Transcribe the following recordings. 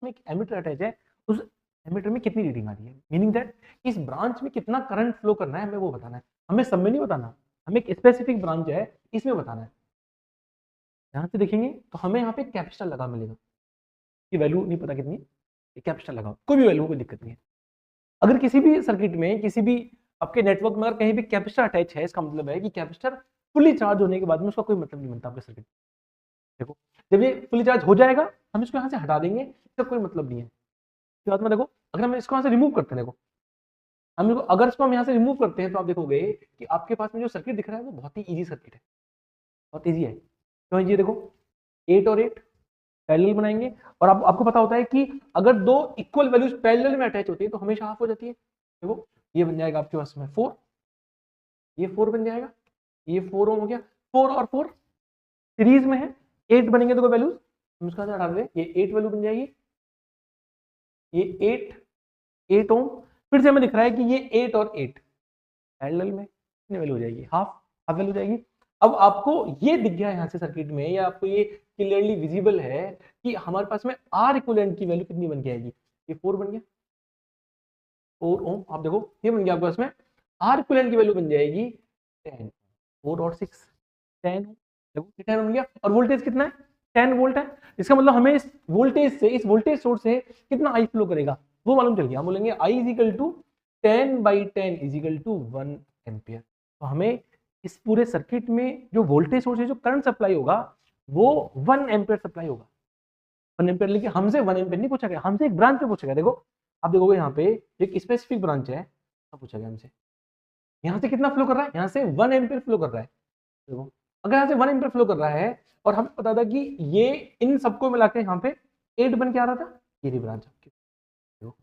में एक ammeter attach है, उस एमीटर में कितनी रीडिंग आ रही है, मीनिंग दैट इस ब्रांच में कितना करंट फ्लो करना है हमें वो बताना है, हमें सब में नहीं बताना, हमें एक स्पेसिफिक ब्रांच है इसमें बताना है। ध्यान से देखेंगे तो हमें यहाँ पे कैपेसिटर लगा मिलेगा, ये वैल्यू नहीं पता कितनी है, कैपेसिटर लगा, कोई भी वैल्यू, कोई दिक्कत नहीं है। अगर किसी भी सर्किट में, किसी भी आपके नेटवर्क में अगर कहीं भी कैपेसिटर अटैच है, इसका मतलब है कि कैपेसिटर फुली चार्ज होने के बाद में उसका कोई मतलब नहीं बनता आपके सर्किट। देखो जब ये फुली चार्ज हो जाएगा हम इसको यहाँ से हटा देंगे, इसका कोई मतलब नहीं है। इसके बाद में देखो अगर हम इसको यहाँ से रिमूव करते हैं, देखो हम अगर इसको हम यहाँ से रिमूव करते हैं तो आप देखोगे कि आपके पास में जो सर्किट दिख रहा है वो बहुत ही ईजी सर्किट है, बहुत ईजी है। तो ये देखो 8 और 8 पैरेलल बनाएंगे, और आपको पता होता है कि अगर दो इक्वल वैल्यूज पैरेलल में अटैच होती है तो हमेशा हाफ हो जाती है। देखो ये बन जाएगा आपके पास में 4, ये 4 बन जाएगा, ये 4 ओम हो गया, 4 और 4 सीरीज में है, 8 बनेंगे तो वैल्यूज हम इसका हटा दें, ये 8 वैल्यू बन जाएगी, ये 8 ओम, फिर से हमें दिख रहा है कि ये 8 और 8 पैरेलल में कितनी वैल्यू हो जाएगी, हाफ वैल्यू जाएगी। अब आपको ये दिख गया यहाँ से सर्किट में, या आपको ये क्लियरली विजिबल है कि हमारे पास में आर इक्विवेलेंट की वैल्यू कितनी बन के आएगी, ये 4 बन गया, 4 ओम, आप देखो ये बन गया आपके पास में आर इक्विवेलेंट की वैल्यू बन जाएगी 10, 4 और 6 10, देखो 10 बन गया, और वोल्टेज कितना है 10 वोल्ट है। इसका मतलब हमें इस वोल्टेज से, इस वोल्टेज सोर्स से कितना आई फ्लो करेगा वो मालूम चल गया। हम बोलेंगे I is equal to 10/10 is equal to 1 ampere. तो हमें इस पूरे सर्किट में जो वोल्टेज सोर्स है, जो करंट सप्लाई होगा वो 1 एम्पियर सप्लाई होगा, 1 एम्पियर। लेकिन हमसे 1 एम्पियर नहीं पूछा गया, हमसे एक ब्रांच पे पूछा गया। देखो आप देखोगे यहाँ पे एक स्पेसिफिक ब्रांच है, पूछा गया हमसे यहाँ से कितना फ्लो कर रहा है, यहाँ से 1 एम्पियर फ्लो कर रहा है। देखो अगर यहाँ से 1 एम्पियर फ्लो कर रहा है और हमें पता था कि ये इन सबको मिला के यहाँ पे 8 बन के आ रहा था, ये रही ब्रांच आपकी। देखो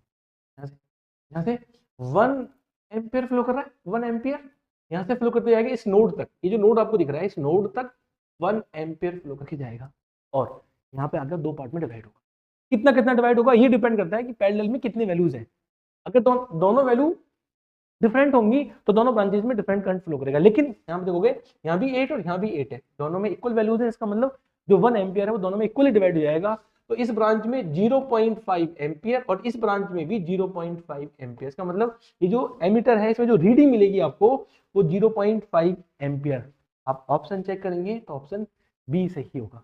यहाँ से 1 एम्पियर फ्लो कर रहा है, 1 एम्पियर यहाँ से फ्लो करते जाएगा इस नोड तक, ये जो नोड आपको दिख रहा है इस नोड तक 1 एम्पियर फ्लो करके जाएगा, और यहाँ पे आकर 2 पार्ट में डिवाइड होगा। कितना कितना डिवाइड होगा ये डिपेंड करता है कि पैरेलल में कितनी वैल्यूज है। अगर दोनों वैल्यू डिफरेंट होंगी तो दोनों ब्रांचेज में डिफरेंट करंट फ्लो करेगा। लेकिन यहाँ पे देखोगे यहाँ भी 8 और यहाँ भी 8 है, दोनों में इक्वल वैल्यूज है, इसका मतलब जो 1 एम्पियर है वो दोनों में इक्वली डिवाइड हो जाएगा। तो इस ब्रांच में 0.5 एम्पियर और इस ब्रांच में भी 0.5 एम्पियर, इसका मतलब ये जो एमीटर है इसमें जो रीडिंग मिलेगी आपको वो 0.5 एम्पियर। आप ऑप्शन चेक करेंगे तो ऑप्शन बी सही होगा।